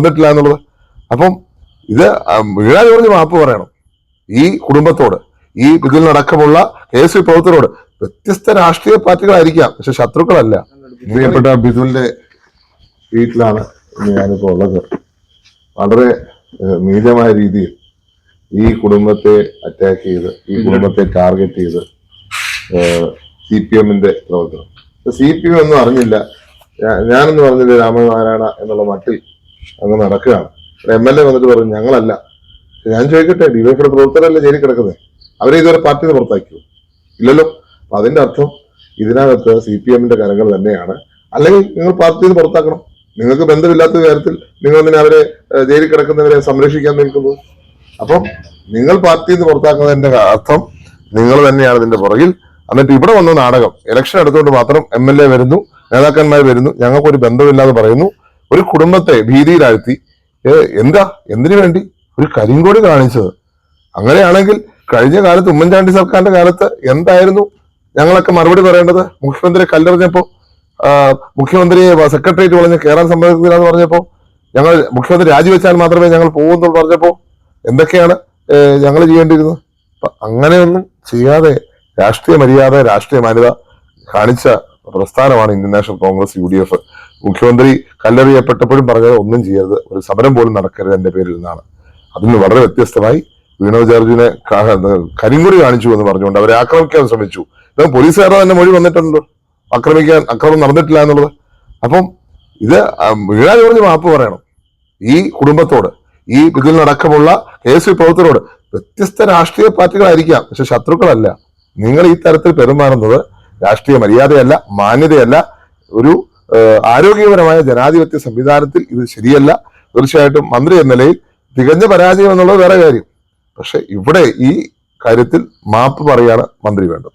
നടന്നിട്ടില്ല എന്നുള്ളത്. അപ്പം ഇത് വീണ ജോർജ് മാപ്പ് പറയണം ഈ കുടുംബത്തോട്, ഈ ഇതിൽ നടക്കമുള്ള കേസ് പ്രവർത്തകരോട്. വ്യത്യസ്ത രാഷ്ട്രീയ പാർട്ടികളായിരിക്കാം, പക്ഷെ ശത്രുക്കളല്ല. പ്രിയപ്പെട്ട ബിദുലിന്റെ വീട്ടിലാണ് ഞാനിപ്പോ ഉള്ളത്. വളരെ നീചമായ രീതിയിൽ ഈ കുടുംബത്തെ അറ്റാക്ക് ചെയ്ത്, ഈ കുടുംബത്തെ ടാർഗറ്റ് ചെയ്ത് CPM-ന്റെ പ്രവർത്തനം. CPM ഒന്നും അറിഞ്ഞില്ല, ഞാനൊന്നും പറഞ്ഞില്ല, രാമനാരായണ എന്നുള്ള മട്ടിൽ അങ്ങ് നടക്കുകയാണ്. MLA വന്നിട്ട് പറഞ്ഞു ഞങ്ങളല്ല. ഞാൻ ചോദിക്കട്ടെ, ഡിവൈഎഫ്ഐയുടെ പ്രവർത്തകരല്ലേ ജയിലിൽ കിടക്കുന്നത്, അവരെ ഇതുവരെ പാർട്ടിയിൽ നിന്ന് പുറത്താക്കിയോ? ഇല്ലല്ലോ. അപ്പൊ അതിന്റെ അർത്ഥം ഇതിനകത്ത് CPM-ന്റെ കരങ്ങൾ തന്നെയാണ്. അല്ലെങ്കിൽ നിങ്ങൾ പാർട്ടിയിൽ നിന്ന് പുറത്താക്കണം. നിങ്ങൾക്ക് ബന്ധമില്ലാത്ത കാര്യത്തിൽ നിങ്ങൾ തന്നെ അവരെ ജയിലിൽ കിടക്കുന്നവരെ സംരക്ഷിക്കാൻ നിൽക്കുന്നത്. അപ്പം നിങ്ങൾ പാർട്ടിയിൽ നിന്ന് പുറത്താക്കുന്നതിന്റെ അർത്ഥം നിങ്ങൾ തന്നെയാണ് ഇതിന്റെ പുറകിൽ. എന്നിട്ട് ഇവിടെ വന്ന നാടകം, ഇലക്ഷൻ എടുത്തുകൊണ്ട് മാത്രം MLA വരുന്നു, നേതാക്കന്മാർ വരുന്നു, ഞങ്ങൾക്കൊരു ബന്ധമില്ലാതെ പറയുന്നു. ഒരു കുടുംബത്തെ ഭീതിയിലാഴ്ത്തി. എന്തിനു വേണ്ടി? ഒരു കരിങ്കോടി കാണിച്ചത്. അങ്ങനെയാണെങ്കിൽ കഴിഞ്ഞ കാലത്ത് ഉമ്മൻചാണ്ടി സർക്കാരിന്റെ കാലത്ത് എന്തായിരുന്നു ഞങ്ങളൊക്കെ മറുപടി പറയേണ്ടത്? മുഖ്യമന്ത്രിയെ കല്ലെറിഞ്ഞപ്പോ, മുഖ്യമന്ത്രിയെ സെക്രട്ടേറിയറ്റ് വളഞ്ഞ് കയറാൻ സമ്മതിക്കില്ല എന്ന് പറഞ്ഞപ്പോ, ഞങ്ങൾ മുഖ്യമന്ത്രി രാജിവെച്ചാൽ മാത്രമേ ഞങ്ങൾ പോകുന്നു പറഞ്ഞപ്പോ എന്തൊക്കെയാണ് ഞങ്ങൾ ചെയ്യേണ്ടിയിരുന്നത്? അങ്ങനെയൊന്നും ചെയ്യാതെ രാഷ്ട്രീയ മര്യാദ, രാഷ്ട്രീയ മാന്യത കാണിച്ച പ്രസ്ഥാനമാണ് ഇന്ത്യൻ നാഷണൽ കോൺഗ്രസ് UDF. മുഖ്യമന്ത്രി കല്ലെറിയപ്പെട്ടപ്പോഴും പറഞ്ഞത് ഒന്നും ചെയ്യരുത്, ഒരു സമരം പോലും നടക്കരുത് എന്റെ പേരിൽ നിന്നാണ്. അതിന് വളരെ വ്യത്യസ്തമായി വീണ ജോർജിനെ കരിങ്കുടി കാണിച്ചു എന്ന് പറഞ്ഞുകൊണ്ട് അവരെ ആക്രമിക്കാൻ ശ്രമിച്ചു. ഇപ്പം പോലീസുകാരുടെ തന്നെ മൊഴി വന്നിട്ടുണ്ടല്ലോ, അക്രമം നടന്നിട്ടില്ല എന്നുള്ളത്. അപ്പം ഇത് വീണ ജോർജ് മാപ്പ് പറയണം ഈ കുടുംബത്തോട്, ഈ ഇതിൽ നടക്കമുള്ള കേസ് പ്രവർത്തകരോട്. വ്യത്യസ്ത രാഷ്ട്രീയ പാർട്ടികളായിരിക്കാം, പക്ഷെ ശത്രുക്കളല്ല. നിങ്ങൾ ഈ തരത്തിൽ പെരുമാറുന്നത് രാഷ്ട്രീയ മര്യാദയല്ല, മാന്യതയല്ല. ഒരു ആരോഗ്യപരമായ ജനാധിപത്യ സംവിധാനത്തിൽ ഇത് ശരിയല്ല. തീർച്ചയായിട്ടും മന്ത്രി എന്ന നിലയിൽ തികഞ്ഞ പരാജയം എന്നുള്ളത് വേറെ കാര്യം. പക്ഷെ ഇവിടെ ഈ കാര്യത്തിൽ മാപ്പ് പറയാണ് മന്ത്രി വേണ്ടത്.